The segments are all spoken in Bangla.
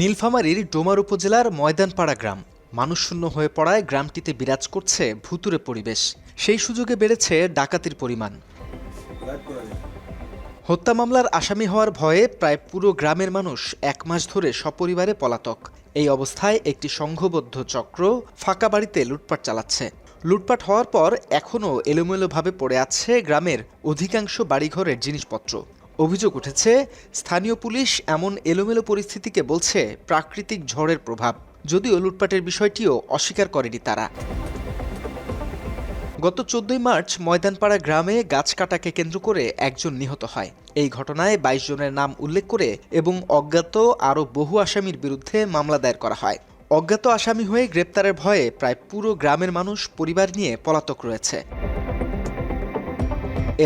নীলফামারীর ডোমার উপজেলার ময়দানপাড়া গ্রাম মানুষশূন্য হয়ে পড়ায় গ্রামটিতে বিরাজ করছে ভুতুড়ে পরিবেশ। সেই সুযোগে বেড়েছে ডাকাতির পরিমাণ। হত্যা মামলার আসামি হওয়ার ভয়ে প্রায় পুরো গ্রামের মানুষ 1 মাস ধরে সপরিবারে পলাতক। এই অবস্থায় একটি সংঘবদ্ধ চক্র ফাঁকা বাড়িতে লুটপাট চালাচ্ছে। লুটপাট হওয়ার পর এখনও এলোমেলোভাবে পড়ে আছে গ্রামের অধিকাংশ বাড়িঘরের জিনিসপত্র। অভিযোগ উঠেছে, স্থানীয় পুলিশ এমন এলোমেলো পরিস্থিতিকে বলছে প্রাকৃতিক ঝড়ের প্রভাব, যদিও লুটপাটের বিষয়টিও অস্বীকার করেনি তারা। গত 14 মার্চ ময়দানপাড়া গ্রামে গাছ কাটাকে কেন্দ্র করে একজন নিহত হয়। এই ঘটনায় 22 জনের নাম উল্লেখ করে এবং অজ্ঞাত আরও বহু আসামির বিরুদ্ধে মামলা দায়ের করা হয়। অজ্ঞাত আসামি হয়ে গ্রেপ্তারের ভয়ে প্রায় পুরো গ্রামের মানুষ পরিবার নিয়ে পলাতক রয়েছে।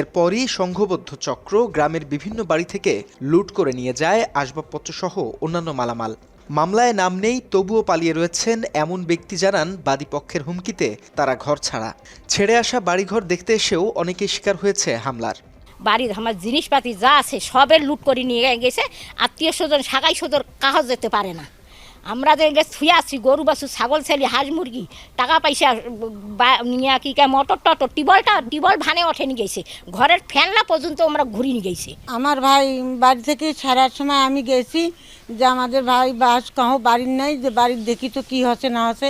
এরপরই সংঘবদ্ধ চক্র গ্রামের বিভিন্ন বাড়ি থেকে লুট করে নিয়ে যায় আসবাবপত্র সহ অন্যান্য মালামাল। মামলায় নাম নেই, তবুও পালিয়ে রয়েছেন এমন ব্যক্তি জানান বাদীপক্ষের হুমকিতে তারা ঘর ছাড়া। ছেড়ে আসা বাড়িঘর দেখতে এসেও অনেকেই শিকার হয়েছে হামলার। বাড়ির আমার জিনিসপাতি যা আছে সবের লুট করে নিয়ে গেছে। আত্মীয় স্বজন সাগাই সদর কাগজ যেতে পারে না। আমরা যে থুয়ে আসছি গরু বাছু ছাগল ছেলে হাঁস মুরগি টাকা পয়সা নিয়ে কি মোটর টটর টিবল ভানে ওঠে নিয়ে গেছে। ঘরের ফ্যানলা পর্যন্ত আমরা ঘুরি নিয়ে গেছি। আমার ভাই বাড়ি থেকে ছাড়ার সময় আমি গেছি যে আমাদের ভাই বাস কাহো বাড়ির নাই, যে বাড়ির দেখি তো কি হচ্ছে না হচ্ছে।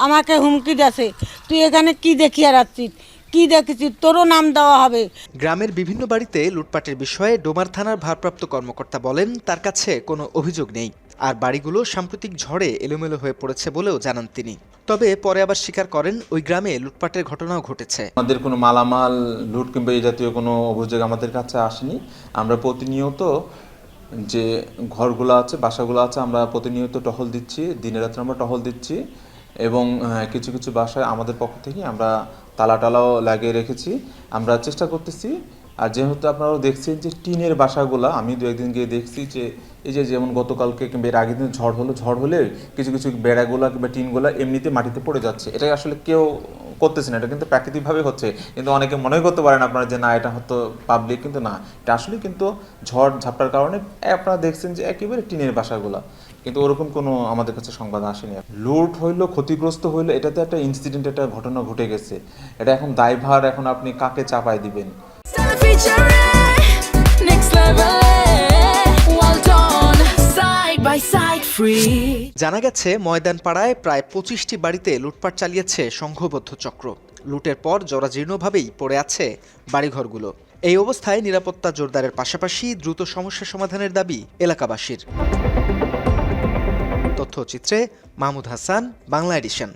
আমাকে হুমকি দেছে, তুই এখানে কি দেখিয়ে রাখছিস, কি দেখেছিস, তোরও নাম দেওয়া হবে। গ্রামের বিভিন্ন বাড়িতে লুটপাটের বিষয়ে ডোমার থানার ভারপ্রাপ্ত কর্মকর্তা বলেন তার কাছে কোনো অভিযোগ নেই, আর বাড়িগুলো সাম্প্রতিক ঝড়ে এলোমেলো হয়ে পড়েছে বলেও জানান তিনি। তবে পরে আবার স্বীকার করেন ওই গ্রামে লুটপাটের ঘটনাও ঘটেছে। আমাদের কোনো মালামাল লুট কিংবা এই জাতীয় কোনো অভিযোগ আমাদের কাছে আসেনি। আমরা প্রতিনিয়ত যে ঘরগুলো আছে, বাসাগুলো আছে, আমরা প্রতিনিয়ত টহল দিচ্ছি, দিনে রাত্রে আমরা টহল দিচ্ছি এবং কিছু কিছু বাসায় আমাদের পক্ষ থেকে আমরা তালাও লাগিয়ে রেখেছি। আমরা চেষ্টা করতেছি। আর যেহেতু আপনারাও দেখছেন যে টিনের বাসাগুলা, আমি 2 একদিন গিয়ে দেখছি যে এই যে যেমন গতকালকে কিংবা এর আগের দিন ঝড় হলে কিছু কিছু বেড়াগুলা কিংবা টিনগুলা এমনিতে মাটিতে পড়ে যাচ্ছে। এটা আসলে কেউ করতেছে না, এটা কিন্তু প্রাকৃতিকভাবে হচ্ছে। কিন্তু অনেকে মনে করতে পারেন আপনারা যে না এটা হয়তো পাবলিক, কিন্তু না, এটা আসলে কিন্তু ঝড় ঝাপটার কারণে আপনারা দেখছেন যে একেবারে টিনের বাসাগুলা, কিন্তু ওরকম কোনো আমাদের কাছে সংবাদ আসেনি। লুট হইলো, ক্ষতিগ্রস্ত হইলো, এটাতে একটা ইনসিডেন্ট, একটা ঘটনা ঘটে গেছে। এটা এখন দায়ভার এখন আপনি কাকে চাপায় দিবেন? জানা গেছে ময়দানপাড়ায় প্রায় 25টি বাড়িতে লুটপাট চালিয়েছে সংঘবদ্ধ চক্র। লুটের পর জরাজীর্ণভাবেই পড়ে আছে বাড়িঘরগুলো। এই অবস্থায় নিরাপত্তা জোরদারের পাশাপাশি দ্রুত সমস্যা সমাধানের দাবি এলাকাবাসীর। তথ্যচিত্রে মাহমুদ হাসান, বাংলা এডিশন।